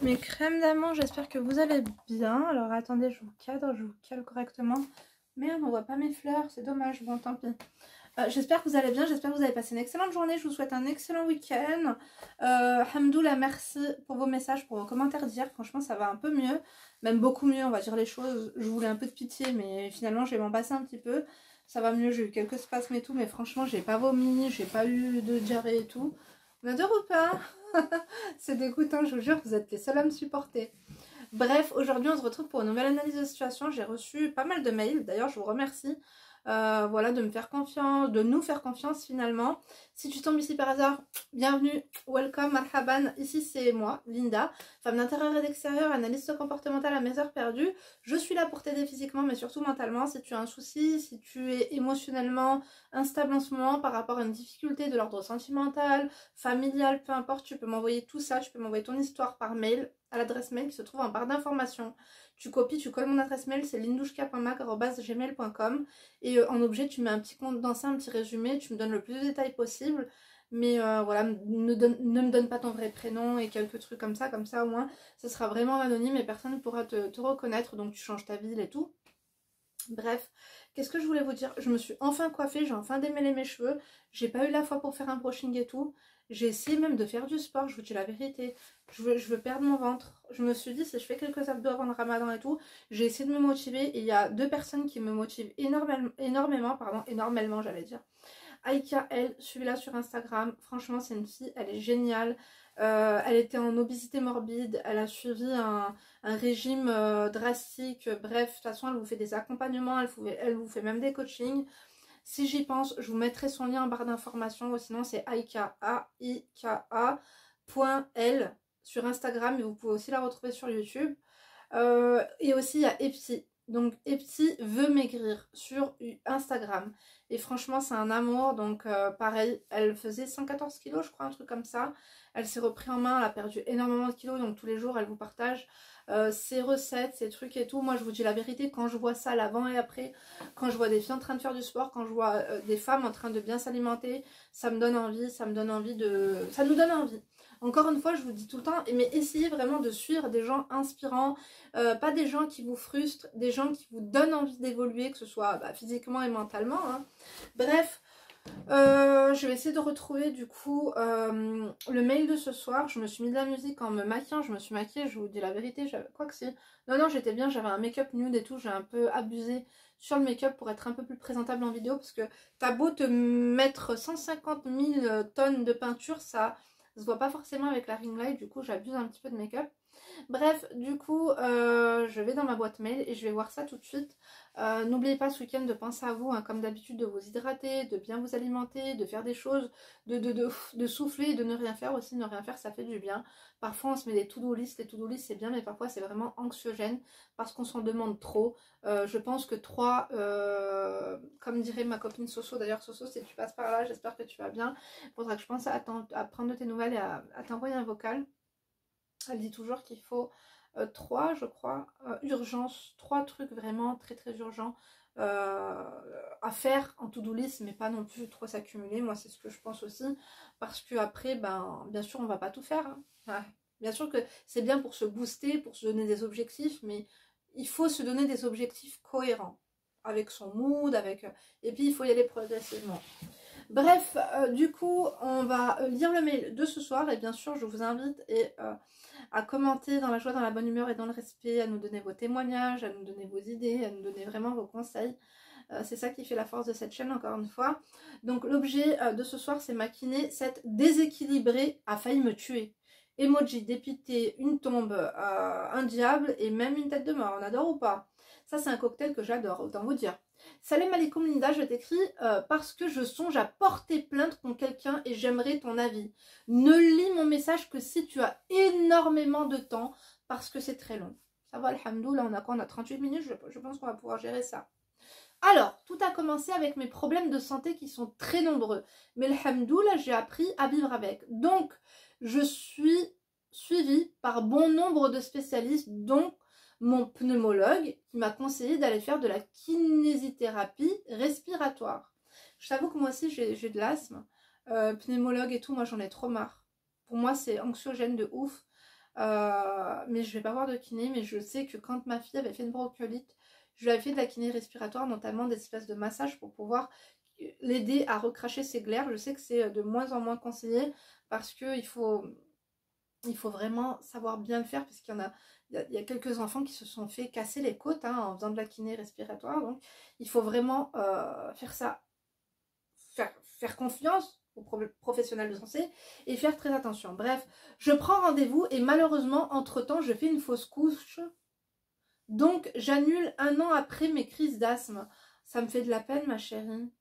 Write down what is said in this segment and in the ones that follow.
Mes crèmes d'amour, j'espère que vous allez bien. Alors attendez, je vous cadre, je vous cale correctement. Merde, on voit pas mes fleurs, c'est dommage, bon tant pis. J'espère que vous allez bien, j'espère que vous avez passé une excellente journée, je vous souhaite un excellent week-end. Hamdoullah, merci pour vos messages, pour vos commentaires d'hier, franchement ça va un peu mieux, même beaucoup mieux on va dire les choses. Je voulais un peu de pitié mais finalement je vais m'en passer un petit peu. Ça va mieux, j'ai eu quelques spasmes et tout, mais franchement j'ai pas vomi, j'ai pas eu de diarrhée et tout. On adore ou pas? C'est dégoûtant, je vous jure, vous êtes les seuls à me supporter. Bref, aujourd'hui on se retrouve pour une nouvelle analyse de situation. J'ai reçu pas mal de mails, d'ailleurs je vous remercie voilà, de me faire confiance, de nous faire confiance finalement. Si tu tombes ici par hasard, bienvenue, welcome, marhaban. Ici c'est moi, Linda, femme d'intérieur et d'extérieur, analyste comportementale à mes heures perdues. Je suis là pour t'aider physiquement mais surtout mentalement. Si tu as un souci, si tu es émotionnellement instable en ce moment par rapport à une difficulté de l'ordre sentimental, familial, peu importe, tu peux m'envoyer tout ça, tu peux m'envoyer ton histoire par mail à l'adresse mail qui se trouve en barre d'informations. Tu copies, tu colles mon adresse mail, c'est lindouchka.mac@gmail.com et en objet tu mets un petit condensé, un petit résumé, tu me donnes le plus de détails possible, mais voilà, ne me donne pas ton vrai prénom et quelques trucs comme ça au moins ce sera vraiment anonyme et personne ne pourra te reconnaître, donc tu changes ta ville et tout. Bref, qu'est-ce que je voulais vous dire? Je me suis enfin coiffée, j'ai enfin démêlé mes cheveux, j'ai pas eu la foi pour faire un brushing et tout. J'ai essayé même de faire du sport, je vous dis la vérité. Je veux perdre mon ventre. Je me suis dit, si je fais quelques abdos avant le ramadan et tout, j'ai essayé de me motiver. Et il y a deux personnes qui me motivent énormément, j'allais dire. Aïka, elle, suivez-la sur Instagram. Franchement, c'est une fille, elle est géniale. Elle était en obésité morbide, elle a suivi un régime drastique. Bref, de toute façon, elle vous fait des accompagnements, elle vous fait même des coachings. Si j'y pense, je vous mettrai son lien en barre d'informations. Sinon, c'est Aïka, A-I-K-A.L sur Instagram. Et vous pouvez aussi la retrouver sur YouTube. Et aussi, il y a Epsi. Donc, Epsi veut maigrir sur Instagram. Et franchement, c'est un amour. Donc, pareil, elle faisait 114 kilos, je crois, un truc comme ça. Elle s'est repris en main, elle a perdu énormément de kilos. Donc, tous les jours, elle vous partage ses recettes, ses trucs et tout. Moi, je vous dis la vérité, quand je vois ça, l'avant et après, quand je vois des filles en train de faire du sport, quand je vois des femmes en train de bien s'alimenter, ça me donne envie, ça nous donne envie. Encore une fois, je vous dis tout le temps, mais essayez vraiment de suivre des gens inspirants, pas des gens qui vous frustrent, des gens qui vous donnent envie d'évoluer, que ce soit physiquement et mentalement. Hein. Bref, je vais essayer de retrouver du coup le mail de ce soir. Je me suis mis de la musique en me maquillant, je me suis maquillée, je vous dis la vérité, quoi que c'est. Non, j'étais bien, j'avais un make-up nude et tout, j'ai un peu abusé sur le make-up pour être un peu plus présentable en vidéo parce que t'as beau te mettre 150 000 tonnes de peinture, ça se voit pas forcément avec la ring light, du coup j'abuse un petit peu de make-up. Bref, du coup, je vais dans ma boîte mail et je vais voir ça tout de suite. N'oubliez pas ce week-end de penser à vous, hein, comme d'habitude, de vous hydrater, de bien vous alimenter, de faire des choses, de souffler et de ne rien faire aussi. Ne rien faire, ça fait du bien. Parfois, on se met des to-do list. Les to-do list, c'est bien, mais parfois, c'est vraiment anxiogène parce qu'on s'en demande trop. Je pense que 3, comme dirait ma copine Soso, d'ailleurs, Soso, si tu passes par là, j'espère que tu vas bien. Il faudra que je pense à prendre de tes nouvelles et à t'envoyer un vocal. Elle dit toujours qu'il faut 3, je crois, urgences, 3 trucs vraiment très très urgents à faire en to-do list, mais pas non plus trop s'accumuler. Moi, c'est ce que je pense aussi, parce que après, bien sûr, on va pas tout faire. Hein. Ouais. Bien sûr que c'est bien pour se booster, pour se donner des objectifs, mais il faut se donner des objectifs cohérents avec son mood, et puis il faut y aller progressivement. Bref, du coup, on va lire le mail de ce soir et bien sûr, je vous invite à commenter dans la joie, dans la bonne humeur et dans le respect, à nous donner vos témoignages, à nous donner vos idées, à nous donner vraiment vos conseils. C'est ça qui fait la force de cette chaîne, encore une fois. Donc, l'objet de ce soir, c'est maquiner cette déséquilibrée a failli me tuer. Emoji, dépité, une tombe, un diable et même une tête de mort. On adore ou pas? Ça, c'est un cocktail que j'adore, autant vous dire. Salam alaikum Linda, je t'écris parce que je songe à porter plainte contre quelqu'un et j'aimerais ton avis. Ne lis mon message que si tu as énormément de temps parce que c'est très long. Ça va, alhamdoulilah, on a quoi? On a 38 minutes, je pense qu'on va pouvoir gérer ça. Alors, tout a commencé avec mes problèmes de santé qui sont très nombreux. Mais alhamdoulilah, j'ai appris à vivre avec. Donc, je suis suivie par bon nombre de spécialistes, dont mon pneumologue qui m'a conseillé d'aller faire de la kinésithérapie respiratoire. Je t'avoue que moi aussi j'ai de l'asthme, pneumologue et tout, moi j'en ai trop marre. Pour moi c'est anxiogène de ouf. Mais je vais pas voir de kiné, mais je sais que quand ma fille avait fait une bronchiolite, je lui avais fait de la kiné respiratoire, notamment des espèces de massages pour pouvoir l'aider à recracher ses glaires. Je sais que c'est de moins en moins conseillé parce que il faut vraiment savoir bien le faire, parce qu'il y en a, il y a quelques enfants qui se sont fait casser les côtes hein, en faisant de la kiné respiratoire. Donc il faut vraiment faire ça, faire confiance aux professionnels de santé et faire très attention. Bref, je prends rendez-vous et malheureusement, entre-temps, je fais une fausse couche. Donc j'annule 1 an après mes crises d'asthme. Ça me fait de la peine, ma chérie.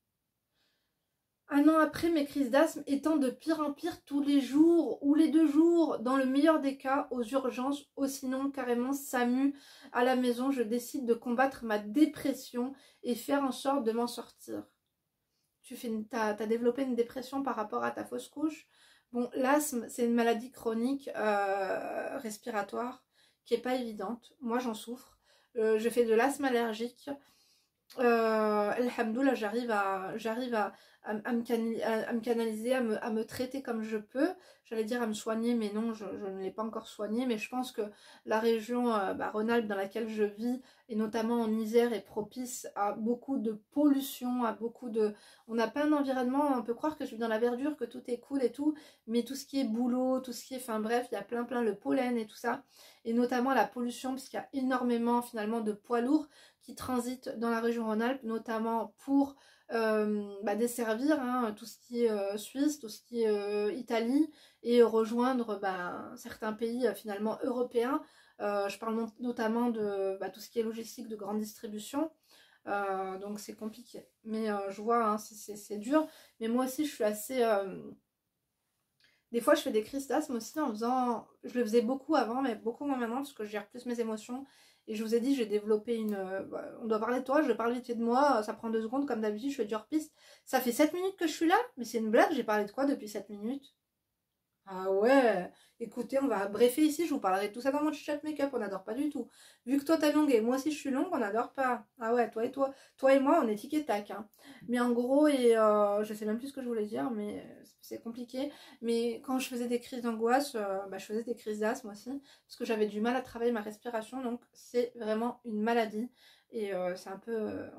1 an après, mes crises d'asthme étant de pire en pire tous les jours ou les 2 jours, dans le meilleur des cas, aux urgences, ou sinon carrément SAMU à la maison, je décide de combattre ma dépression et faire en sorte de m'en sortir. T'as développé une dépression par rapport à ta fausse couche. Bon, l'asthme, c'est une maladie chronique respiratoire qui n'est pas évidente. Moi, j'en souffre. Je fais de l'asthme allergique. Alhamdoulilah, j'arrive à me canaliser, à me traiter comme je peux. J'allais dire à me soigner, mais non, je ne l'ai pas encore soigné. Mais je pense que la région Rhône-Alpes dans laquelle je vis, et notamment en Isère, est propice à beaucoup de pollution, à beaucoup de... On n'a pas un environnement, on peut croire que je vis dans la verdure, que tout est cool et tout, mais tout ce qui est boulot, tout ce qui est... Enfin bref, il y a plein le pollen et tout ça, et notamment la pollution, puisqu'il y a énormément finalement de poids lourds qui transitent dans la région Rhône-Alpes, notamment pour desservir hein, tout ce qui est Suisse, tout ce qui est Italie, et rejoindre certains pays finalement européens. Je parle notamment de tout ce qui est logistique de grande distribution. Donc c'est compliqué. Mais je vois, hein, c'est dur. Mais moi aussi, je suis assez... Des fois, je fais des crises d'asthme aussi en faisant... Je le faisais beaucoup avant, mais beaucoup moins maintenant, parce que je gère plus mes émotions. Et je vous ai dit, j'ai développé une... on doit parler de toi, je parle vite fait de moi, ça prend 2 secondes, comme d'habitude, je fais du hors-piste. Ça fait 7 minutes que je suis là, mais c'est une blague, j'ai parlé de quoi depuis 7 minutes? Ah ouais, écoutez, on va briefer ici, je vous parlerai de tout ça dans mon chat make-up, on n'adore pas du tout. Vu que toi t'es longue et moi aussi je suis longue, on n'adore pas. Ah ouais, toi et moi, on est tic et tac. Hein. Mais en gros, je sais même plus ce que je voulais dire, mais c'est compliqué. Mais quand je faisais des crises d'angoisse, je faisais des crises d'asthme aussi, parce que j'avais du mal à travailler ma respiration, donc c'est vraiment une maladie. Et c'est un peu,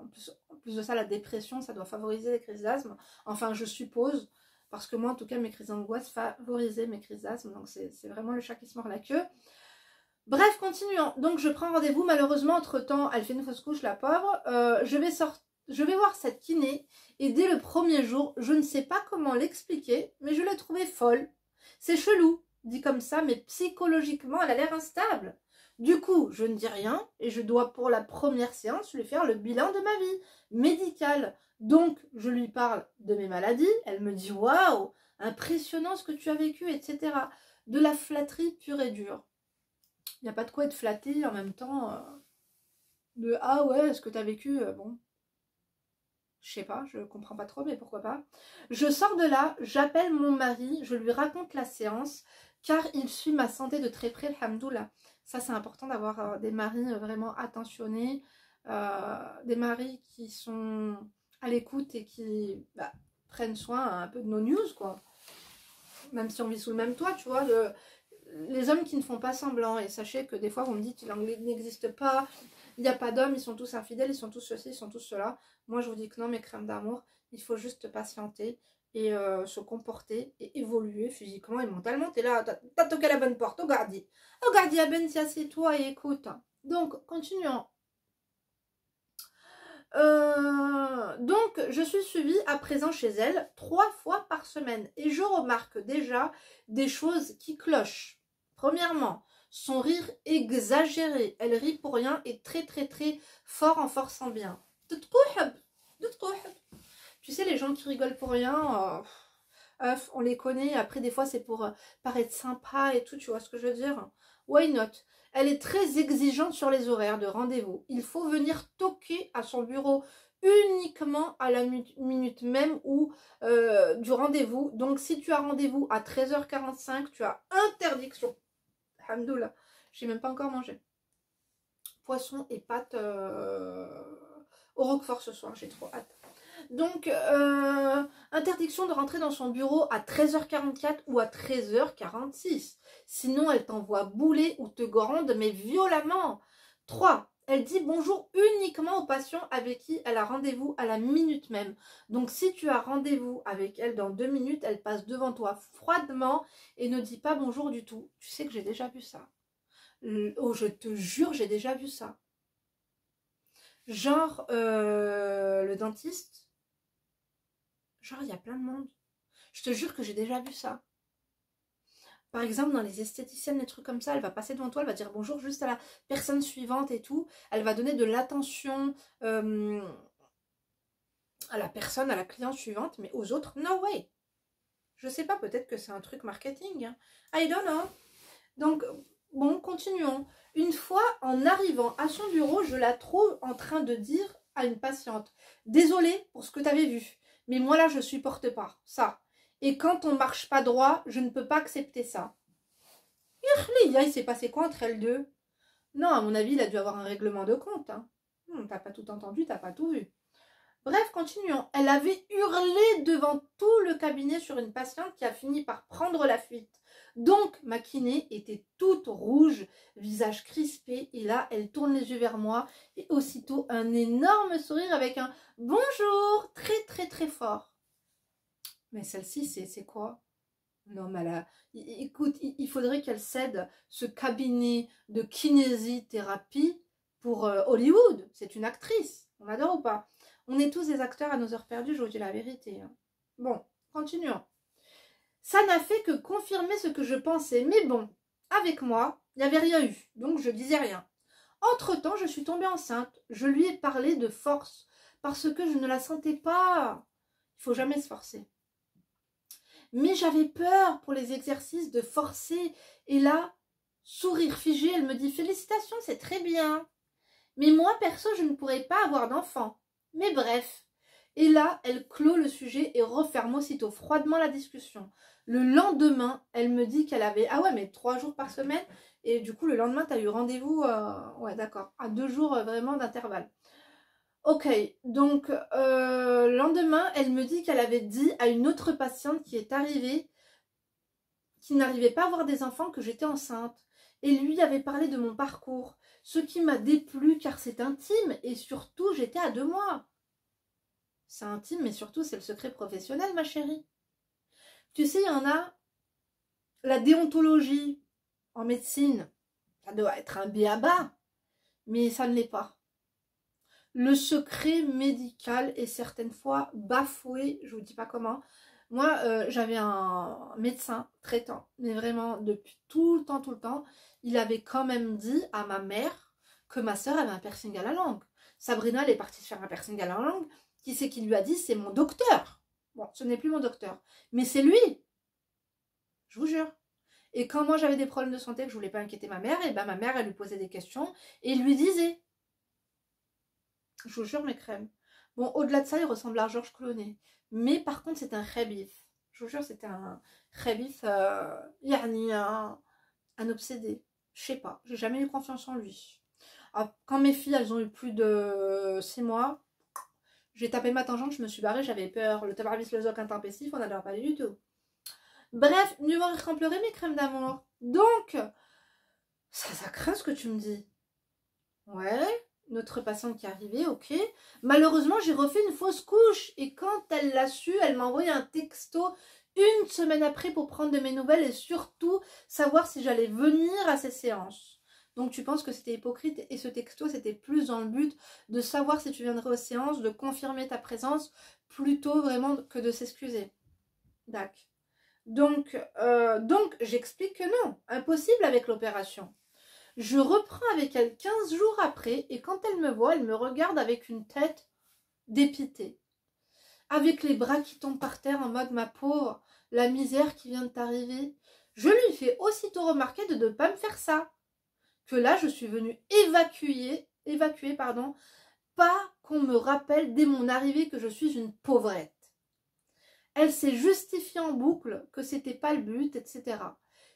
en plus de ça, la dépression, ça doit favoriser les crises d'asthme. Enfin, je suppose. Parce que moi, en tout cas, mes crises d'angoisse favorisaient mes crises d'asthme. Donc, c'est vraiment le chat qui se mord la queue. Bref, continuons. Donc, je prends rendez-vous. Malheureusement, entre-temps, elle fait une fausse couche, la pauvre. Je vais voir cette kiné. Et dès le premier jour, je ne sais pas comment l'expliquer, mais je l'ai trouvée folle. C'est chelou, dit comme ça, mais psychologiquement, elle a l'air instable. Du coup, je ne dis rien et je dois, pour la première séance, lui faire le bilan de ma vie médicale. Donc, je lui parle de mes maladies. Elle me dit « Waouh, impressionnant ce que tu as vécu, etc. » De la flatterie pure et dure. Il n'y a pas de quoi être flatté en même temps. De « Ah ouais, ce que tu as vécu, bon. » Je sais pas, je comprends pas trop, mais pourquoi pas. Je sors de là, j'appelle mon mari, je lui raconte la séance, car il suit ma santé de très près, alhamdoulilah. Ça, c'est important d'avoir des maris vraiment attentionnés, des maris qui sont à l'écoute et qui prennent soin un peu de nos news, quoi. Même si on vit sous le même toit, tu vois. Les hommes qui ne font pas semblant, et sachez que des fois, vous me dites, l'anglais n'existe pas, il n'y a pas d'hommes, ils sont tous infidèles, ils sont tous ceci, ils sont tous cela. Moi, je vous dis que non, mes crèmes d'amour, il faut juste patienter et se comporter et évoluer physiquement et mentalement. T'es là, t'as toqué à la bonne porte, regarde. Regarde, Ben, assieds-toi et écoute. Donc, continuons. Donc, je suis suivie à présent chez elle 3 fois par semaine et je remarque déjà des choses qui clochent. Premièrement, son rire exagéré. Elle rit pour rien et très fort en forçant bien. Tu sais, les gens qui rigolent pour rien, on les connaît. Après, des fois, c'est pour paraître sympa et tout, tu vois ce que je veux dire? Why not? Elle est très exigeante sur les horaires de rendez-vous. Il faut venir toquer à son bureau uniquement à la minute même ou du rendez-vous. Donc, si tu as rendez-vous à 13h45, tu as interdiction. Alhamdoulilah, j'ai même pas encore mangé. Poisson et pâtes au roquefort ce soir, j'ai trop hâte. Donc, interdiction de rentrer dans son bureau à 13h44 ou à 13h46. Sinon, elle t'envoie bouler ou te gronde, mais violemment. 3. Elle dit bonjour uniquement aux patients avec qui elle a rendez-vous à la minute même. Donc, si tu as rendez-vous avec elle dans 2 minutes, elle passe devant toi froidement et ne dit pas bonjour du tout. Tu sais que j'ai déjà vu ça. Oh, je te jure, j'ai déjà vu ça. Genre, le dentiste. Genre, il y a plein de monde. Je te jure que j'ai déjà vu ça. Par exemple, dans les esthéticiennes, des trucs comme ça, elle va passer devant toi, elle va dire bonjour juste à la personne suivante et tout. Elle va donner de l'attention à la personne, à la cliente suivante, mais aux autres, no way. Je sais pas, peut-être que c'est un truc marketing. Hein. I don't know. Donc, bon, continuons. Une fois, en arrivant à son bureau, je la trouve en train de dire à une patiente « Désolée pour ce que tu avais vu, mais moi là, je supporte pas ça. Et quand on marche pas droit, je ne peux pas accepter ça. » Il s'est passé quoi entre elles deux? Non, à mon avis, il a dû avoir un règlement de compte. Hein. T'as pas tout entendu, t'as pas tout vu. Bref, continuons. Elle avait hurlé devant tout le cabinet sur une patiente qui a fini par prendre la fuite. Donc, ma kiné était toute rouge, visage crispé, et là, elle tourne les yeux vers moi, et aussitôt, un énorme sourire avec un « bonjour » très très très fort. Mais celle-ci, c'est quoi? Non, mais là, écoute, il faudrait qu'elle cède ce cabinet de kinésithérapie pour Hollywood. C'est une actrice. On adore ou pas? On est tous des acteurs à nos heures perdues, je vous dis la vérité. Hein. Bon, continuons. Ça n'a fait que confirmer ce que je pensais. Mais bon, avec moi, il n'y avait rien eu. Donc, je disais rien. Entre-temps, je suis tombée enceinte. Je lui ai parlé de force parce que je ne la sentais pas. Il ne faut jamais se forcer. Mais j'avais peur pour les exercices de forcer. Et là, sourire figé, elle me dit « Félicitations, c'est très bien. Mais moi, perso, je ne pourrais pas avoir d'enfant. » Mais bref. Et là, elle clôt le sujet et referme aussitôt froidement la discussion. Le lendemain, elle me dit qu'elle avait... Ah ouais, mais 3 jours par semaine. Et du coup, le lendemain, tu as eu rendez-vous... Ouais, d'accord. À 2 jours vraiment d'intervalle. Ok, donc le lendemain, elle me dit qu'elle avait dit à une autre patiente qui est arrivée, qui n'arrivait pas à avoir des enfants, que j'étais enceinte. Et lui avait parlé de mon parcours, ce qui m'a déplu car c'est intime et surtout j'étais à 2 mois. C'est intime mais surtout c'est le secret professionnel ma chérie. Tu sais, il y en a, la déontologie en médecine, ça doit être un b.a.-ba, mais ça ne l'est pas. Le secret médical est certaines fois bafoué, je vous dis pas comment. Moi, j'avais un médecin traitant, mais vraiment depuis tout le temps, il avait quand même dit à ma mère que ma soeur avait un piercing à la langue. Sabrina, elle est partie se faire un piercing à la langue. Qui c'est qui lui a dit? C'est mon docteur. Bon, ce n'est plus mon docteur, mais c'est lui. Je vous jure. Et quand moi j'avais des problèmes de santé que je voulais pas inquiéter ma mère, et ben ma mère, elle lui posait des questions et lui disait. Je vous jure mes crèmes. Bon, au-delà de ça, il ressemble à Georges Clooney. Mais par contre, c'est un khabith. Je vous jure, c'était un khabith, yani un obsédé. Je sais pas, j'ai jamais eu confiance en lui. Alors, quand mes filles, elles ont eu plus de 6 mois, j'ai tapé ma tangente, je me suis barrée, j'avais peur. Le tabac le zoc intempestif, on n'adore pas du tout. Bref, mieux vaut rire qu'en pleurer mes crèmes d'amour. Donc, ça craint ce que tu me dis. Ouais. Notre patiente qui est arrivée, ok. Malheureusement, j'ai refait une fausse couche. Et quand elle l'a su, elle m'a envoyé un texto 1 semaine après pour prendre de mes nouvelles et surtout savoir si j'allais venir à ces séances. Donc tu penses que c'était hypocrite et ce texto, c'était plus dans le but de savoir si tu viendrais aux séances, de confirmer ta présence, plutôt vraiment que de s'excuser. D'accord. Donc j'explique que non, impossible avec l'opération. Je reprends avec elle 15 jours après et quand elle me voit, elle me regarde avec une tête dépitée. Avec les bras qui tombent par terre en mode ma pauvre, la misère qui vient de t'arriver. Je lui fais aussitôt remarquer de ne pas me faire ça. Que là, je suis venue évacuer, pas qu'on me rappelle dès mon arrivée que je suis une pauvrette. Elle s'est justifiée en boucle que c'était pas le but, etc.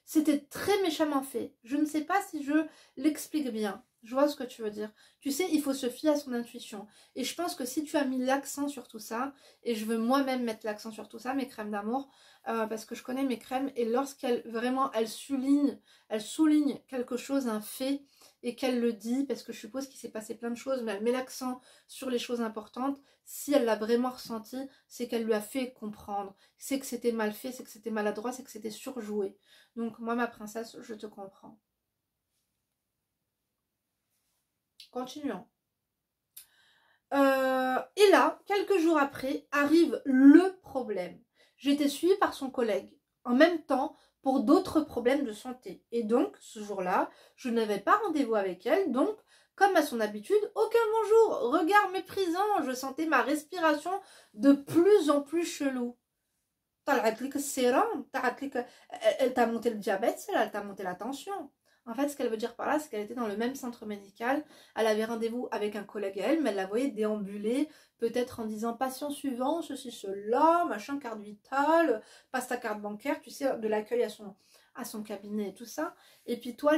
C'était très méchamment fait. Je ne sais pas si je l'explique bien. Je vois ce que tu veux dire. Tu sais, il faut se fier à son intuition. Et je pense que si tu as mis l'accent sur tout ça, et je veux moi-même mettre l'accent sur tout ça, mes crèmes d'amour, parce que je connais mes crèmes, et lorsqu'elle vraiment, elle souligne quelque chose, un fait, et qu'elle le dit, parce que je suppose qu'il s'est passé plein de choses, mais elle met l'accent sur les choses importantes, si elle l'a vraiment ressenti, c'est qu'elle lui a fait comprendre. C'est que c'était mal fait, c'est que c'était maladroit, c'est que c'était surjoué. Donc moi, ma princesse, je te comprends. Continuons. Et là, quelques jours après, arrive le problème. J'étais suivie par son collègue en même temps pour d'autres problèmes de santé. Et donc, ce jour-là, je n'avais pas rendez-vous avec elle. Donc, comme à son habitude, aucun bonjour, regard méprisant. Je sentais ma respiration de plus en plus chelou. Elle t'a monté le diabète, celle-là, elle t'a monté la tension. En fait, ce qu'elle veut dire par là, c'est qu'elle était dans le même centre médical. Elle avait rendez-vous avec un collègue à elle, mais elle la voyait déambuler, peut-être en disant patient suivant, ceci, cela, machin, carte vitale, passe ta carte bancaire, tu sais, de l'accueil à son cabinet et tout ça. Et puis toi,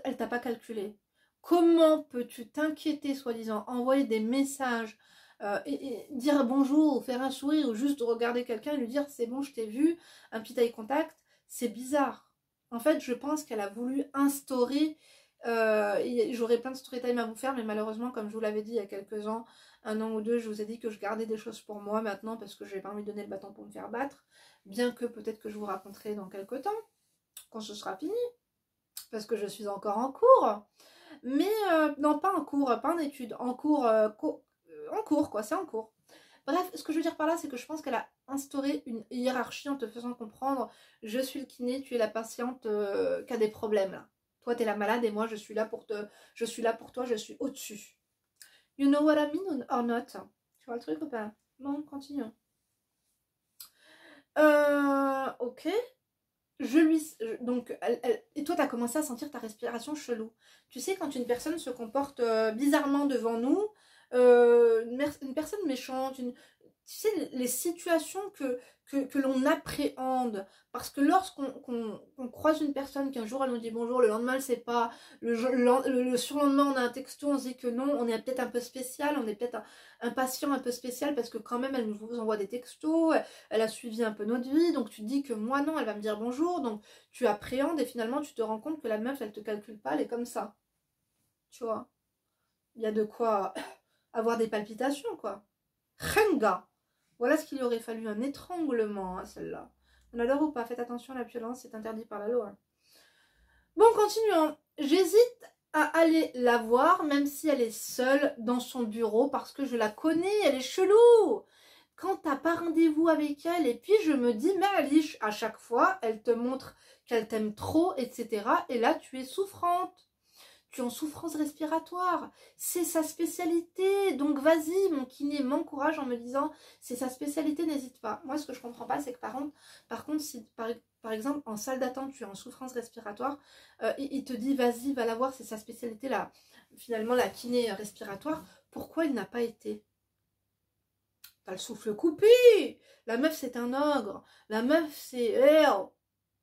elle t'a pas calculé. Comment peux-tu t'inquiéter, soi-disant, envoyer des messages et dire bonjour, ou faire un sourire, ou juste regarder quelqu'un et lui dire c'est bon, je t'ai vu, un petit eye contact, c'est bizarre. En fait, je pense qu'elle a voulu instaurer, j'aurais plein de story time à vous faire, mais malheureusement, comme je vous l'avais dit il y a quelques ans, un an ou deux, je vous ai dit que je gardais des choses pour moi maintenant, parce que j'ai pas envie de donner le bâton pour me faire battre, bien que peut-être que je vous raconterai dans quelques temps, quand ce sera fini, parce que je suis encore en cours. Mais non, pas en cours, pas en études, en cours, en cours quoi, c'est en cours. Bref, ce que je veux dire par là, c'est que je pense qu'elle a instauré une hiérarchie en te faisant comprendre je suis le kiné, tu es la patiente qui a des problèmes là. Toi, tu es la malade et moi, je suis là pour toi, je suis au-dessus. You know what I mean or not? Tu vois le truc ou pas? Bon, continuons. Ok. Donc, et toi, tu as commencé à sentir ta respiration chelou. Tu sais, quand une personne se comporte bizarrement devant nous, une personne méchante, tu sais, les situations que l'on appréhende. Parce que lorsqu'on croise une personne qu'un jour elle nous dit bonjour, le lendemain elle sait pas, le surlendemain on a un texto, on se dit que non, on est peut-être un peu spécial, on est peut-être un patient un peu spécial parce que quand même elle nous envoie des textos, elle a suivi un peu notre vie, donc tu te dis que moi non, elle va me dire bonjour, donc tu appréhendes et finalement tu te rends compte que la meuf elle te calcule pas, elle est comme ça. Tu vois, il y a de quoi avoir des palpitations quoi. Renga. Voilà ce qu'il aurait fallu, un étranglement, hein, celle-là. On adore ou pas, faites attention, la violence c'est interdit par la loi. Bon, continuons. J'hésite à aller la voir, même si elle est seule dans son bureau, parce que je la connais, elle est chelou. Quand t'as pas rendez-vous avec elle, et puis je me dis, mais Alice, à chaque fois, elle te montre qu'elle t'aime trop, etc. Et là, tu es souffrante. Tu es en souffrance respiratoire. C'est sa spécialité. Donc vas-y, mon kiné m'encourage en me disant, c'est sa spécialité, n'hésite pas. Moi, ce que je comprends pas, c'est que par contre, si par exemple, en salle d'attente, tu es en souffrance respiratoire, il te dit, vas-y, va la voir, c'est sa spécialité, là. Finalement, la kiné respiratoire. Pourquoi il n'a pas été? T'as le souffle coupé. La meuf, c'est un ogre. La meuf, c'est...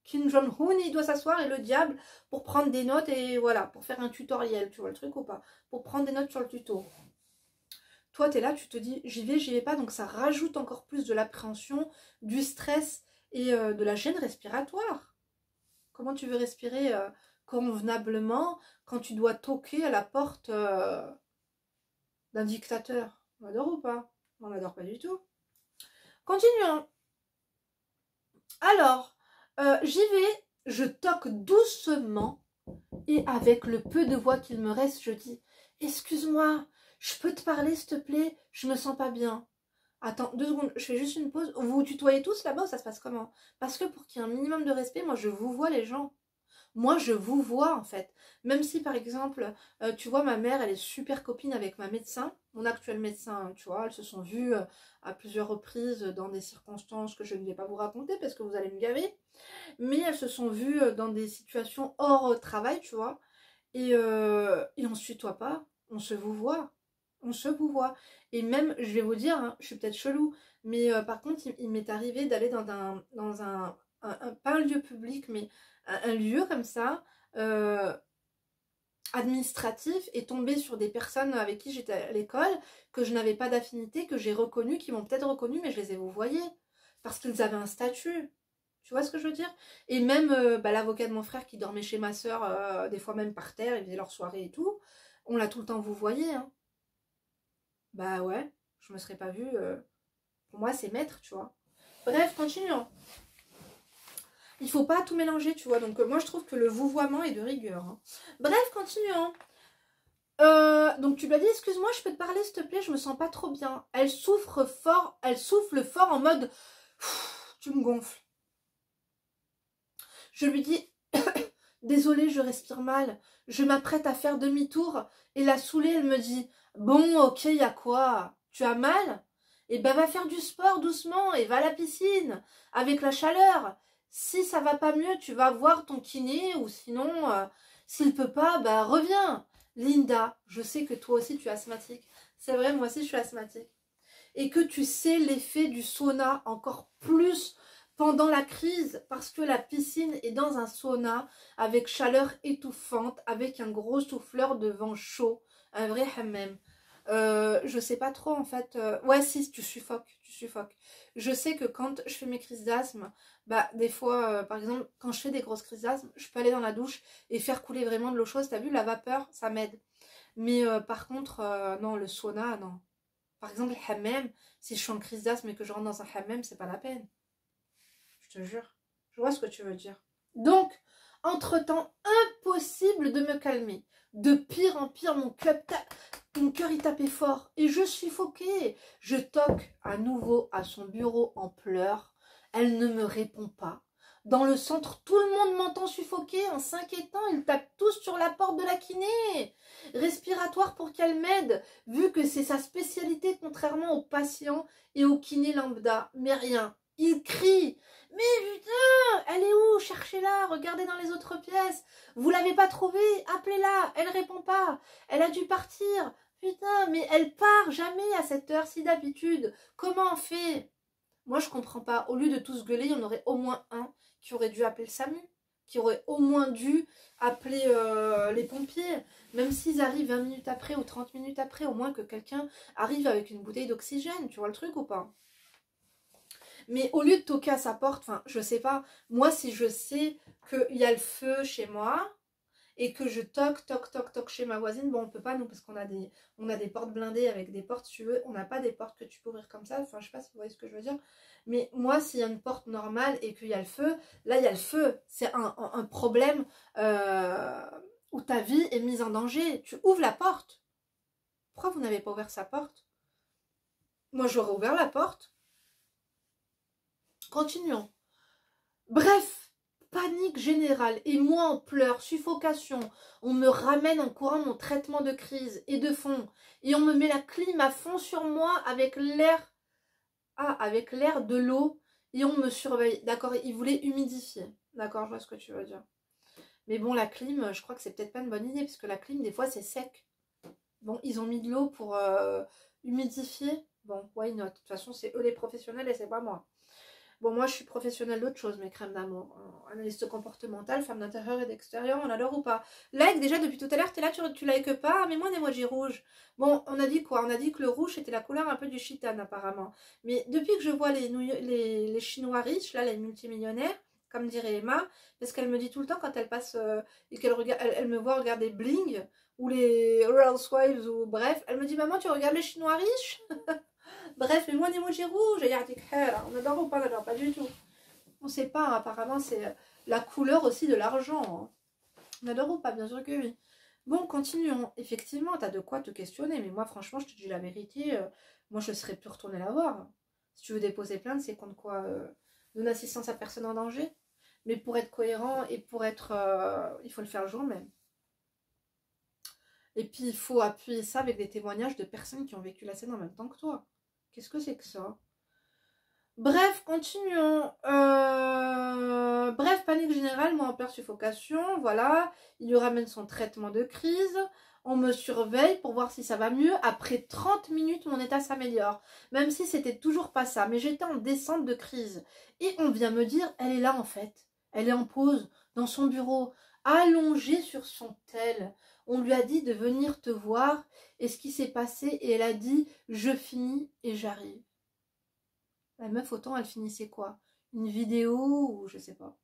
Kim Jong-un, il doit s'asseoir et le diable pour prendre des notes et voilà, pour faire un tutoriel, tu vois le truc ou pas? Pour prendre des notes sur le tuto. Toi, tu es là, tu te dis, j'y vais pas, donc ça rajoute encore plus de l'appréhension, du stress et de la gêne respiratoire. Comment tu veux respirer convenablement quand tu dois toquer à la porte d'un dictateur? On adore ou pas? On n'adore pas du tout. Continuons. Alors, j'y vais, je toque doucement et avec le peu de voix qu'il me reste, je dis « Excuse-moi, je peux te parler s'il te plaît? Je me sens pas bien. » Attends, 2 secondes, je fais juste une pause. Vous vous tutoyez tous là-bas ou ça se passe comment? Parce que pour qu'il y ait un minimum de respect, moi je vous vois les gens. Moi, je vous vois en fait. Même si par exemple, tu vois, ma mère, elle est super copine avec ma médecin, mon actuel médecin, tu vois, elles se sont vues à plusieurs reprises dans des circonstances que je ne vais pas vous raconter parce que vous allez me gaver. Mais elles se sont vues dans des situations hors travail, tu vois. Et on se tutoie pas, on se vous voit. On se vous voit. Et même, je vais vous dire, hein, je suis peut-être chelou, mais par contre, il m'est arrivé d'aller dans pas un lieu public, mais un lieu comme ça, administratif est tombé sur des personnes avec qui j'étais à l'école, que je n'avais pas d'affinité, que j'ai reconnu, qui m'ont peut-être reconnu, mais je les ai vouvoyés. Parce qu'ils avaient un statut. Tu vois ce que je veux dire? Et même l'avocat de mon frère qui dormait chez ma soeur, des fois même par terre, ils faisaient leur soirée et tout, on l'a tout le temps vouvoyé. Hein. Bah ouais, je me serais pas vue. Pour moi, c'est maître, tu vois. Bref, continuons. Il faut pas tout mélanger, tu vois. Donc moi, je trouve que le vouvoiement est de rigueur. Hein. Bref, continuons. Donc tu lui as dit, excuse-moi, je peux te parler s'il te plaît, je me sens pas trop bien. Elle souffle fort en mode, tu me gonfles. Je lui dis, désolée, je respire mal. Je m'apprête à faire demi-tour et la saoulée, elle me dit, bon, ok, y a quoi? Tu as mal? Eh ben va faire du sport doucement et va à la piscine avec la chaleur. Si ça va pas mieux, tu vas voir ton kiné ou sinon, s'il peut pas, bah reviens. Linda, je sais que toi aussi tu es asthmatique. C'est vrai, moi aussi je suis asthmatique. Et que tu sais l'effet du sauna encore plus pendant la crise parce que la piscine est dans un sauna avec chaleur étouffante, avec un gros souffleur de vent chaud, un vrai hammam. Je sais pas trop en fait. Ouais, si, tu suffoques, tu suffoques. Je sais que quand je fais mes crises d'asthme, bah des fois, par exemple, quand je fais des grosses crises d'asthme, je peux aller dans la douche et faire couler vraiment de l'eau chaude. T'as vu, la vapeur, ça m'aide. Mais par contre, non, le sauna, non. Par exemple, le hammam, si je suis en crise d'asthme et que je rentre dans un hammam, c'est pas la peine. Je te jure. Je vois ce que tu veux dire. Donc, entre-temps, impossible de me calmer. De pire en pire, mon cœur il tapait fort. Et je suffoquais. Je toque à nouveau à son bureau en pleurs. Elle ne me répond pas. Dans le centre, tout le monde m'entend suffoquer. En s'inquiétant, ils tapent tous sur la porte de la kiné. Respiratoire pour qu'elle m'aide, vu que c'est sa spécialité contrairement aux patients et aux kinés lambda. Mais rien. Il crie. Mais putain, elle est où? Cherchez-la, regardez dans les autres pièces. Vous l'avez pas trouvée? Appelez-la, elle répond pas. Elle a dû partir. Putain, mais elle part jamais à cette heure-ci d'habitude. Comment on fait? Moi, je comprends pas. Au lieu de tous gueuler, il y en aurait au moins un qui aurait dû appeler le SAMU, qui aurait au moins dû appeler les pompiers. Même s'ils arrivent 20 minutes après ou 30 minutes après, au moins que quelqu'un arrive avec une bouteille d'oxygène. Tu vois le truc ou pas? Mais au lieu de toquer à sa porte, enfin, je sais pas, moi, si je sais qu'il y a le feu chez moi et que je toque chez ma voisine, bon, on peut pas, nous, parce qu'on a des portes blindées avec des portes, si tu veux, on n'a pas des portes que tu peux ouvrir comme ça, enfin, je sais pas si vous voyez ce que je veux dire, mais moi, s'il y a une porte normale et qu'il y a le feu, là, il y a le feu, c'est un problème où ta vie est mise en danger, tu ouvres la porte. Pourquoi vous n'avez pas ouvert sa porte? Moi, j'aurais ouvert la porte. Continuons. Bref, panique générale et moi en pleurs, suffocation. On me ramène en courant mon traitement de crise et de fond. Et on me met la clim à fond sur moi avec l'air de l'eau. Et on me surveille. D'accord, ils voulaient humidifier. D'accord, je vois ce que tu veux dire. Mais bon, la clim, je crois que c'est peut-être pas une bonne idée. Parce que la clim, des fois, c'est sec. Bon, ils ont mis de l'eau pour humidifier. Bon, why not? De toute façon, c'est eux les professionnels et c'est pas moi. Bon, moi, je suis professionnelle d'autre chose, mes crèmes d'amour. Analyste comportementale, femme d'intérieur et d'extérieur, on adore ou pas? Like, déjà, depuis tout à l'heure, t'es là, tu likes pas, mais moi, un emoji rouge. Bon, on a dit quoi? On a dit que le rouge, était la couleur un peu du chitan, apparemment. Mais depuis que je vois les Chinois riches, là, les multimillionnaires, comme dirait Emma, parce qu'elle me dit tout le temps, quand elle passe, et qu'elle regarde, elle me voit regarder Bling, ou les Real Wives, ou bref, elle me dit, maman, tu regardes les Chinois riches? Bref, mais moi, un emoji rouge, on adore ou pas, on adore pas du tout. On sait pas, hein, apparemment, c'est la couleur aussi de l'argent. Hein. On adore ou pas, bien sûr que oui. Bon, continuons. Effectivement, t'as de quoi te questionner, mais moi, franchement, je te dis la vérité, moi, je serais plus retournée la voir. Si tu veux déposer plainte, c'est contre quoi non-assistance à personne en danger. Mais pour être cohérent et pour être... il faut le faire le jour même. Et puis, il faut appuyer ça avec des témoignages de personnes qui ont vécu la scène en même temps que toi. Qu'est-ce que c'est que ça? Bref, continuons. Bref, panique générale, moi en pleurs, suffocation, voilà. Il lui ramène son traitement de crise. On me surveille pour voir si ça va mieux. Après 30 minutes, mon état s'améliore. Même si c'était toujours pas ça. Mais j'étais en descente de crise. Et on vient me dire, elle est là en fait. Elle est en pause, dans son bureau, allongée sur son tel. On lui a dit de venir te voir et ce qui s'est passé et elle a dit je finis et j'arrive. La meuf autant elle finissait quoi? Une vidéo ou je sais pas.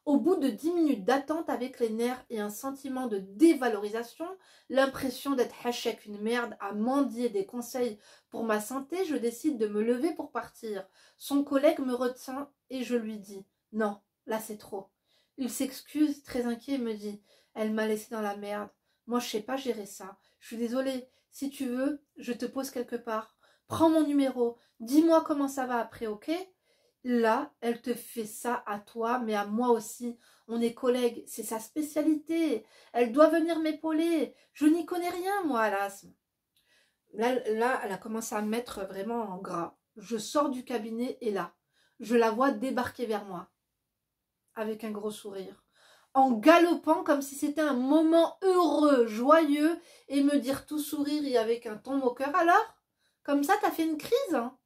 Au bout de 10 minutes d'attente avec les nerfs et un sentiment de dévalorisation, l'impression d'être hachek une merde à mendier des conseils pour ma santé, je décide de me lever pour partir. Son collègue me retient et je lui dis « Non, là c'est trop ». Il s'excuse, très inquiet, et me dit « Elle m'a laissé dans la merde. Moi je sais pas gérer ça. Je suis désolée. Si tu veux, je te pose quelque part. Prends mon numéro. Dis-moi comment ça va après, ok ?» Là, elle te fait ça à toi, mais à moi aussi. On est collègues, c'est sa spécialité. Elle doit venir m'épauler. Je n'y connais rien, moi, à l'asthme. Là, elle a commencé à me mettre vraiment en gras. Je sors du cabinet et là, je la vois débarquer vers moi, avec un gros sourire, en galopant comme si c'était un moment heureux, joyeux, et me dire tout sourire et avec un ton moqueur. Alors, comme ça, t'as fait une crise, hein?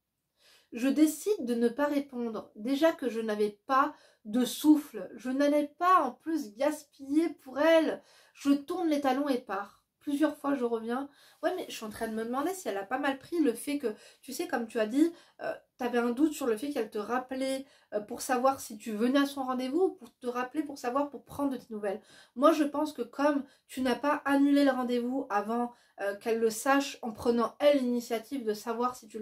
Je décide de ne pas répondre. Déjà que je n'avais pas de souffle. Je n'allais pas en plus gaspiller pour elle. Je tourne les talons et pars. Plusieurs fois je reviens. Ouais, mais je suis en train de me demander si elle a pas mal pris le fait que, tu sais, comme tu as dit, tu avais un doute sur le fait qu'elle te rappelait pour savoir si tu venais à son rendez-vous ou pour te rappeler pour savoir, pour prendre de tes nouvelles. Moi, je pense que comme tu n'as pas annulé le rendez-vous avant qu'elle le sache en prenant elle l'initiative de savoir si tu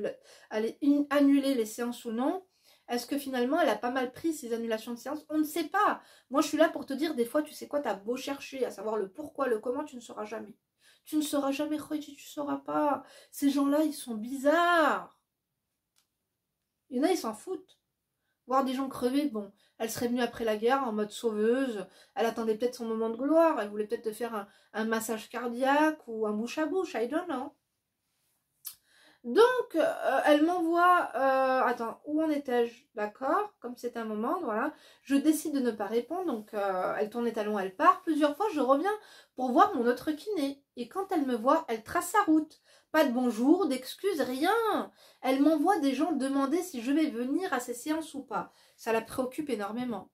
allais annuler les séances ou non, est-ce que finalement elle a pas mal pris ces annulations de séances? On ne sait pas. Moi je suis là pour te dire, des fois tu sais quoi, t'as beau chercher à savoir le pourquoi, le comment, tu ne sauras jamais. Tu ne sauras jamais, Khoïti, tu ne sauras pas. Ces gens-là, ils sont bizarres. Il y en a, ils s'en foutent. Voir des gens crever, bon, elle serait venue après la guerre en mode sauveuse, elle attendait peut-être son moment de gloire, elle voulait peut-être te faire un massage cardiaque ou un bouche à bouche, I don't know. Donc, elle m'envoie... attends, où en étais-je? D'accord, comme c'est un moment, voilà. Je décide de ne pas répondre, donc elle tourne les talons, elle part. Plusieurs fois, je reviens pour voir mon autre kiné. Et quand elle me voit, elle trace sa route. Pas de bonjour, d'excuses, rien. Elle m'envoie des gens demander si je vais venir à ses séances ou pas. Ça la préoccupe énormément.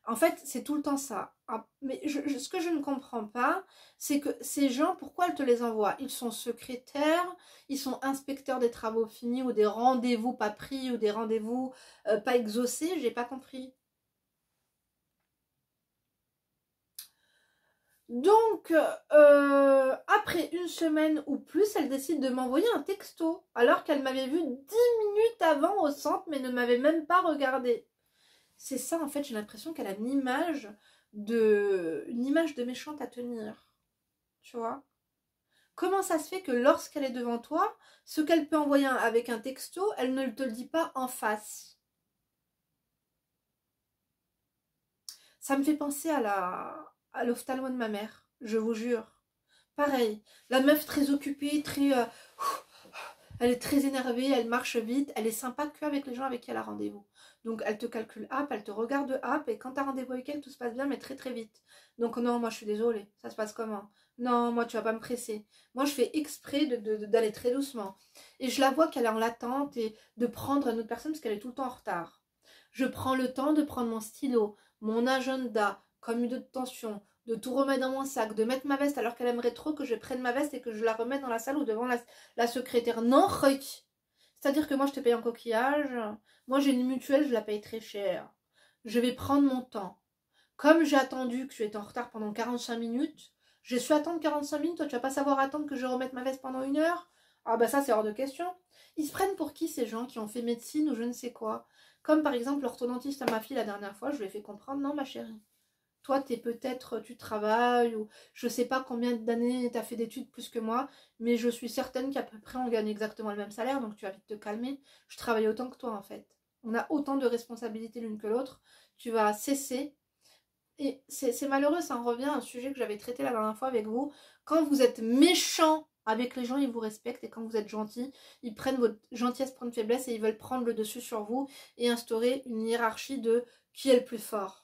En fait, c'est tout le temps ça. Mais ce que je ne comprends pas, c'est que ces gens, pourquoi elle te les envoie? Ils sont secrétaires, ils sont inspecteurs des travaux finis ou des rendez-vous pas pris ou des rendez-vous pas exaucés, j'ai pas compris. Donc, après une semaine ou plus, elle décide de m'envoyer un texto, alors qu'elle m'avait vu 10 minutes avant au centre, mais ne m'avait même pas regardé. C'est ça, en fait, j'ai l'impression qu'elle a une image de méchante à tenir. Tu vois? Comment ça se fait que lorsqu'elle est devant toi, ce qu'elle peut envoyer avec un texto, elle ne te le dit pas en face? Ça me fait penser à l'ophtalmo de ma mère, je vous jure. Pareil, la meuf très occupée, elle est très énervée, elle marche vite, elle est sympa qu'avec les gens avec qui elle a rendez-vous. Donc elle te calcule app, elle te regarde app, et quand tu as rendez-vous avec elle, tout se passe bien, mais très très vite. Donc non, moi je suis désolée, ça se passe comment? Non, moi tu vas pas me presser. Moi je fais exprès d'aller très doucement. Et je la vois qu'elle est en l'attente et de prendre une autre personne parce qu'elle est tout le temps en retard. Je prends le temps de prendre mon stylo, mon agenda, comme une de tension, de tout remettre dans mon sac, de mettre ma veste alors qu'elle aimerait trop que je prenne ma veste et que je la remette dans la salle ou devant la secrétaire. Non, c'est-à-dire que moi je te paye en coquillage, moi j'ai une mutuelle, je la paye très cher. Je vais prendre mon temps. Comme j'ai attendu que tu étais en retard pendant 45 minutes, je suis attendre 45 minutes, toi tu vas pas savoir attendre que je remette ma veste pendant 1 heure? Ah bah ça c'est hors de question. Ils se prennent pour qui ces gens qui ont fait médecine ou je ne sais quoi? Comme par exemple l'orthodontiste à ma fille la dernière fois, je lui ai fait comprendre, non ma chérie. Toi, tu travailles, ou je sais pas combien d'années tu as fait d'études plus que moi, mais je suis certaine qu'à peu près on gagne exactement le même salaire, donc tu vas vite te calmer. Je travaille autant que toi en fait. On a autant de responsabilités l'une que l'autre. Tu vas cesser. Et c'est malheureux, ça en revient à un sujet que j'avais traité la dernière fois avec vous. Quand vous êtes méchant avec les gens, ils vous respectent, et quand vous êtes gentil, ils prennent votre gentillesse pour une faiblesse et ils veulent prendre le dessus sur vous et instaurer une hiérarchie de qui est le plus fort.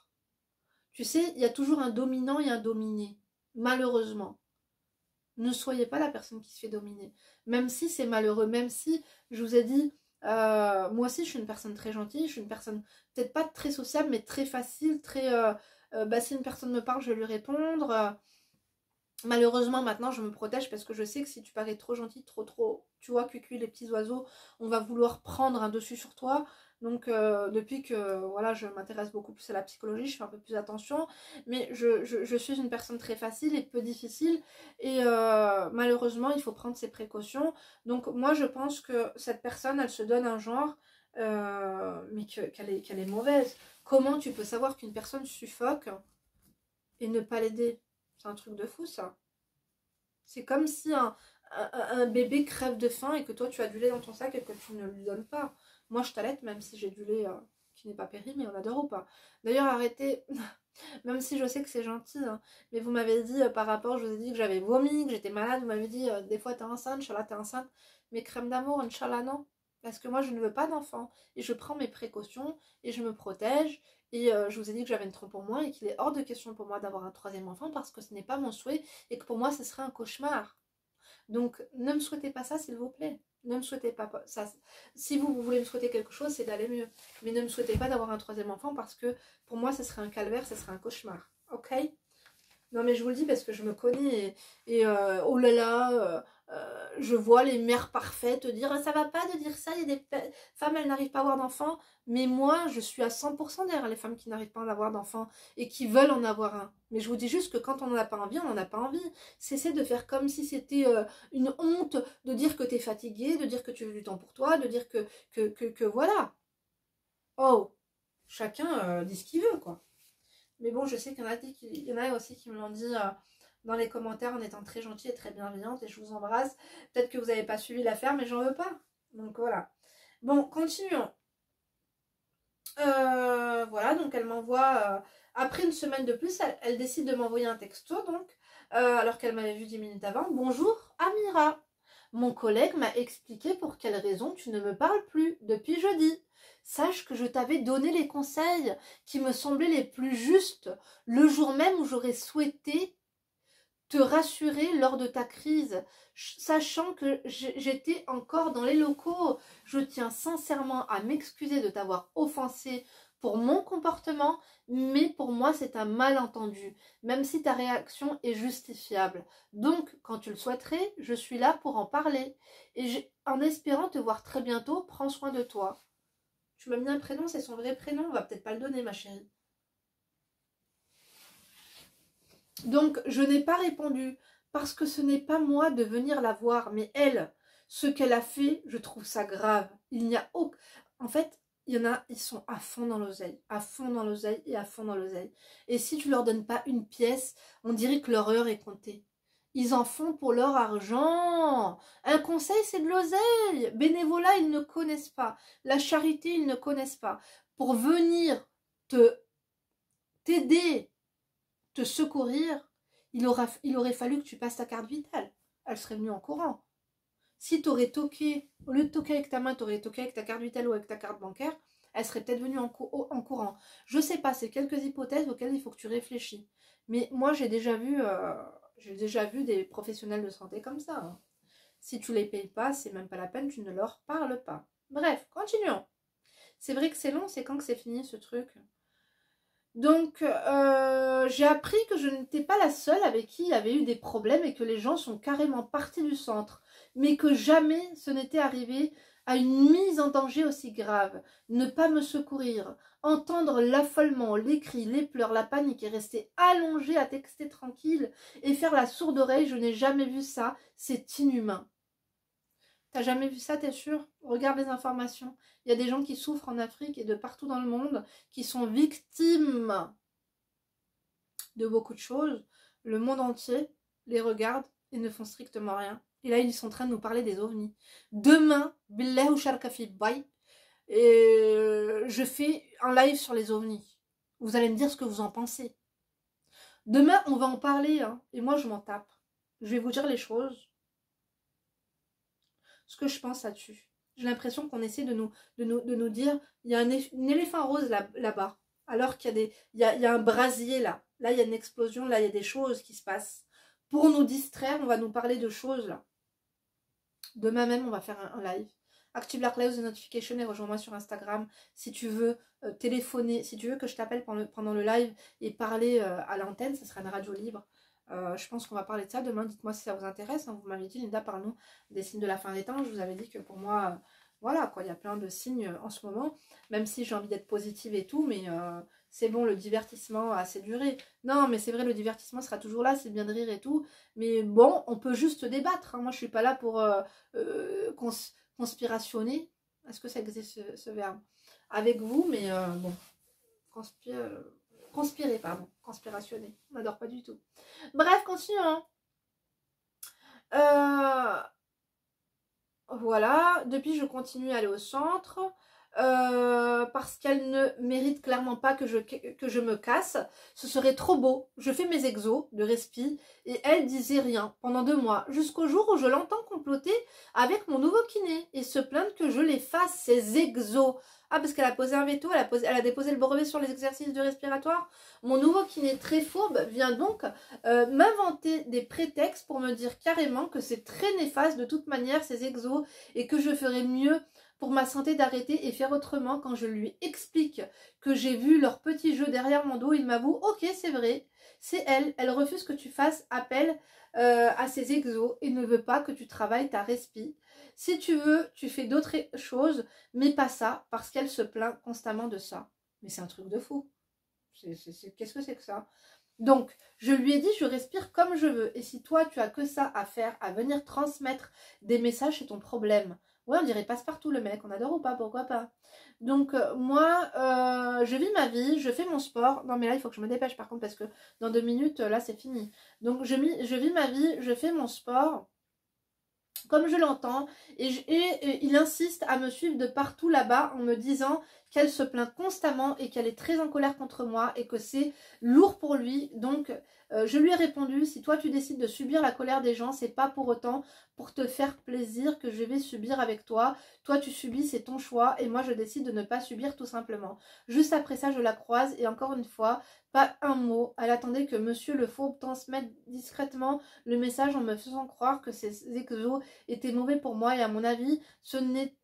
Tu sais, il y a toujours un dominant et un dominé. Malheureusement. Ne soyez pas la personne qui se fait dominer. Même si c'est malheureux, même si, je vous ai dit, moi aussi je suis une personne très gentille, je suis une personne peut-être pas très sociable, mais très facile, très bah, si une personne me parle, je vais lui répondre. Malheureusement, maintenant, je me protège parce que je sais que si tu parais trop gentil, trop, tu vois, cucu, les petits oiseaux, on va vouloir prendre un dessus sur toi. Donc, depuis que, voilà, je m'intéresse beaucoup plus à la psychologie, je fais un peu plus attention. Mais je suis une personne très facile et peu difficile. Et malheureusement, il faut prendre ses précautions. Donc, moi, je pense que cette personne, elle se donne un genre, mais qu'elle est mauvaise. Comment tu peux savoir qu'une personne suffoque et ne pas l'aider? C'est un truc de fou, ça. C'est comme si un bébé crève de faim et que toi, tu as du lait dans ton sac et que tu ne lui donnes pas. Moi, je t'allaite même si j'ai du lait qui n'est pas périmé, on adore ou pas. D'ailleurs, arrêtez, même si je sais que c'est gentil, hein, mais vous m'avez dit par rapport, je vous ai dit que j'avais vomi, que j'étais malade, vous m'avez dit des fois t'es enceinte, Inch'Allah t'es enceinte, mais crème d'amour, Inch'Allah non. Parce que moi, je ne veux pas d'enfant. Et je prends mes précautions et je me protège. Et je vous ai dit que j'avais une trompe pour moi et qu'il est hors de question pour moi d'avoir un troisième enfant parce que ce n'est pas mon souhait et que pour moi, ce serait un cauchemar. Donc, ne me souhaitez pas ça, s'il vous plaît. Ne me souhaitez pas ça. Si vous voulez me souhaiter quelque chose, c'est d'aller mieux. Mais ne me souhaitez pas d'avoir un troisième enfant parce que pour moi, ce serait un calvaire, ce serait un cauchemar. Ok? Non, mais je vous le dis parce que je me connais et oh là là, je vois les mères parfaites dire ça va pas de dire ça, il y a des femmes, elles n'arrivent pas à avoir d'enfants. Mais moi, je suis à 100% derrière les femmes qui n'arrivent pas à en avoir d'enfants et qui veulent en avoir un. Mais je vous dis juste que quand on n'en a pas envie, on n'en a pas envie. Cessez de faire comme si c'était une honte de dire que tu es fatigué, de dire que tu veux du temps pour toi, de dire que voilà. Oh, chacun dit ce qu'il veut, quoi. Mais bon, je sais qu'il y en a aussi qui me l'ont dit dans les commentaires en étant très gentille et très bienveillante. Et je vous embrasse. Peut-être que vous n'avez pas suivi l'affaire, mais j'en veux pas. Donc voilà. Bon, continuons. Voilà, donc elle m'envoie... après une semaine de plus, elle décide de m'envoyer un texto, donc, alors qu'elle m'avait vu 10 minutes avant. Bonjour, Amira. Mon collègue m'a expliqué pour quelle raison tu ne me parles plus depuis jeudi. Sache que je t'avais donné les conseils qui me semblaient les plus justes le jour même où j'aurais souhaité te rassurer lors de ta crise, sachant que j'étais encore dans les locaux. Je tiens sincèrement à m'excuser de t'avoir offensé pour mon comportement, mais pour moi c'est un malentendu, même si ta réaction est justifiable. Donc, quand tu le souhaiterais, je suis là pour en parler. Et en espérant te voir très bientôt, prends soin de toi. Tu m'as mis un prénom, c'est son vrai prénom, on va peut-être pas le donner, ma chérie. Donc, je n'ai pas répondu parce que ce n'est pas moi de venir la voir, mais elle. Ce qu'elle a fait, je trouve ça grave. Il n'y a aucun... En fait, il y en a, ils sont à fond dans l'oseille, à fond dans l'oseille et à fond dans l'oseille. Et si tu leur donnes pas une pièce, on dirait que leur heure est comptée. Ils en font pour leur argent. Un conseil, c'est de l'oseille. Bénévolat, ils ne connaissent pas. La charité, ils ne connaissent pas. Pour venir t'aider, te secourir, il aurait fallu que tu passes ta carte vitale. Elle serait venue en courant. Si tu aurais toqué, au lieu de toquer avec ta main, tu aurais toqué avec ta carte vitale ou avec ta carte bancaire, elle serait peut-être venue en courant. Je sais pas, c'est quelques hypothèses auxquelles il faut que tu réfléchis. Mais moi, j'ai déjà vu des professionnels de santé comme ça. Hein. Si tu les payes pas, c'est même pas la peine, tu ne leur parles pas. Bref, continuons. C'est vrai que c'est long, c'est quand que c'est fini ce truc? Donc, j'ai appris que je n'étais pas la seule avec qui il y avait eu des problèmes et que les gens sont carrément partis du centre, mais que jamais ce n'était arrivé à une mise en danger aussi grave. Ne pas me secourir, entendre l'affolement, les cris, les pleurs, la panique et rester allongée à texter tranquille et faire la sourde oreille, je n'ai jamais vu ça, c'est inhumain. T'as jamais vu ça, t'es sûr? Regarde les informations. Il y a des gens qui souffrent en Afrique et de partout dans le monde, qui sont victimes de beaucoup de choses. Le monde entier les regarde et ne font strictement rien. Et là, ils sont en train de nous parler des ovnis. Demain, Billah ou Sharkafi Bay, je fais un live sur les ovnis. Vous allez me dire ce que vous en pensez. Demain, on va en parler, hein, et moi, je m'en tape. Je vais vous dire les choses. Ce que je pense là-dessus. J'ai l'impression qu'on essaie de nous dire, il y a un éléphant rose là-bas, alors qu'il y a un brasier là. Là, il y a une explosion, là, il y a des choses qui se passent. Pour nous distraire, on va nous parler de choses là. Demain même, on va faire un live active la cloche de notification et rejoins-moi sur Instagram si tu veux téléphoner, si tu veux que je t'appelle pendant le live et parler à l'antenne, ça sera une radio libre. Je pense qu'on va parler de ça demain. Dites-moi si ça vous intéresse, hein. Vous m'avez dit, Linda, parle-nous des signes de la fin des temps. Je vous avais dit que pour moi, voilà quoi, il y a plein de signes en ce moment, même si j'ai envie d'être positive et tout, mais c'est bon, le divertissement a assez duré. Non, mais c'est vrai, le divertissement sera toujours là, c'est bien de rire et tout, mais bon, on peut juste débattre, hein. Moi, je suis pas là pour conspirationner. Est-ce que ça existe ce verbe? Avec vous, mais bon, conspirer, pardon, conspirationner, on n'adore pas du tout. Bref, continuons. Voilà, depuis je continue à aller au centre parce qu'elle ne mérite clairement pas que je me casse. Ce serait trop beau. Je fais mes exos de respi et elle disait rien pendant 2 mois, jusqu'au jour où je l'entends comploter avec mon nouveau kiné et se plaindre que je les fasse, ces exos. Ah, parce qu'elle a posé un veto, elle a déposé le brevet sur les exercices de respiratoire. Mon nouveau kiné très fourbe vient donc m'inventer des prétextes pour me dire carrément que c'est très néfaste de toute manière ces exos et que je ferais mieux pour ma santé d'arrêter et faire autrement. Quand je lui explique que j'ai vu leur petit jeu derrière mon dos, il m'avoue, ok, c'est vrai, c'est elle refuse que tu fasses appel à ces exos et ne veut pas que tu travailles ta respi. Si tu veux, tu fais d'autres choses, mais pas ça, parce qu'elle se plaint constamment de ça. Mais c'est un truc de fou. Qu'est-ce que c'est que ça? Donc, je lui ai dit, je respire comme je veux. Et si toi, tu as que ça à faire, à venir transmettre des messages, c'est ton problème. Ouais, on dirait passe-partout le mec, on adore ou pas, pourquoi pas. Donc, moi, je vis ma vie, je fais mon sport. Non, mais là, il faut que je me dépêche par contre, parce que dans 2 minutes, là, c'est fini. Donc, je vis ma vie, je fais mon sport comme je l'entends, et il insiste à me suivre de partout là-bas en me disant qu'elle se plaint constamment et qu'elle est très en colère contre moi et que c'est lourd pour lui. Donc je lui ai répondu, si toi tu décides de subir la colère des gens, c'est pas pour autant pour te faire plaisir que je vais subir avec toi. Toi tu subis, c'est ton choix, et moi je décide de ne pas subir tout simplement. Juste après ça, je la croise et encore une fois, pas un mot. Elle attendait que monsieur le fourbe transmette discrètement le message en me faisant croire que ces exos étaient mauvais pour moi, et à mon avis, ce n'est...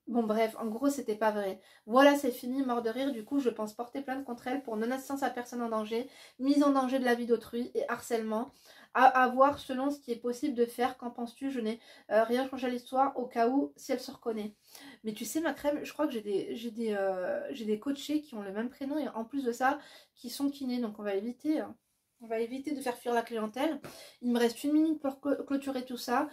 Bon bref, en gros, c'était pas vrai. Voilà, c'est fini, mort de rire. Du coup, je pense porter plainte contre elle pour non-assistance à personne en danger, mise en danger de la vie d'autrui et harcèlement. À voir selon ce qui est possible de faire. Qu'en penses-tu? Je n'ai rien changé à l'histoire au cas où si elle se reconnaît. Mais tu sais, ma crème, je crois que j'ai des coachés qui ont le même prénom et en plus de ça, qui sont kinés. Donc on va éviter... On va éviter de faire fuir la clientèle. Il me reste 1 minute pour clôturer tout ça.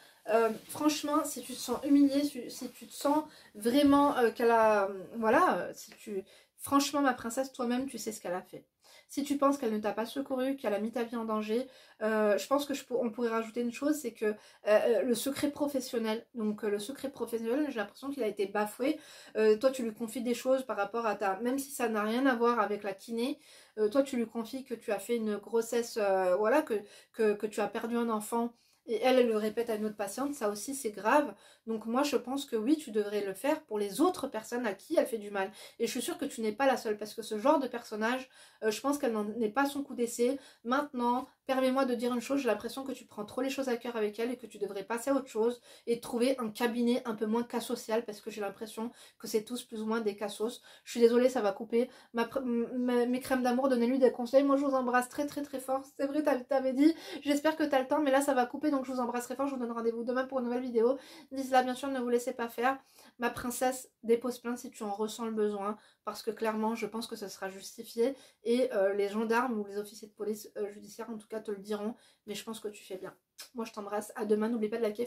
Franchement, si tu te sens humiliée, si tu te sens vraiment qu'elle a... voilà, si tu... Franchement, ma princesse, toi-même, tu sais ce qu'elle a fait. Si tu penses qu'elle ne t'a pas secouru, qu'elle a mis ta vie en danger, je pense que on pourrait rajouter une chose, c'est que le secret professionnel, donc le secret professionnel, j'ai l'impression qu'il a été bafoué. Toi, tu lui confies des choses par rapport à ta... Même si ça n'a rien à voir avec la kiné, toi, tu lui confies que tu as fait une grossesse, voilà, que tu as perdu un enfant. Et elle le répète à une autre patiente, ça aussi c'est grave. Donc moi je pense que oui, tu devrais le faire pour les autres personnes à qui elle fait du mal. Et je suis sûre que tu n'es pas la seule, parce que ce genre de personnage, je pense qu'elle n'en est pas son coup d'essai. Maintenant, permets-moi de dire une chose, j'ai l'impression que tu prends trop les choses à cœur avec elle et que tu devrais passer à autre chose et trouver un cabinet un peu moins cas social, parce que j'ai l'impression que c'est tous plus ou moins des cassos. Je suis désolée, ça va couper. Mes crèmes d'amour, donnez-lui des conseils. Moi je vous embrasse très très très fort. C'est vrai, t'avais dit, j'espère que t'as le temps, mais là ça va couper, donc je vous embrasse très fort. Je vous donne rendez-vous demain pour une nouvelle vidéo. D'ici là, bien sûr, ne vous laissez pas faire. Ma princesse, dépose plainte si tu en ressens le besoin, parce que clairement je pense que ce sera justifié, et les gendarmes ou les officiers de police judiciaire en tout cas te le diront, mais je pense que tu fais bien. Moi je t'embrasse, à demain, n'oublie pas de liker,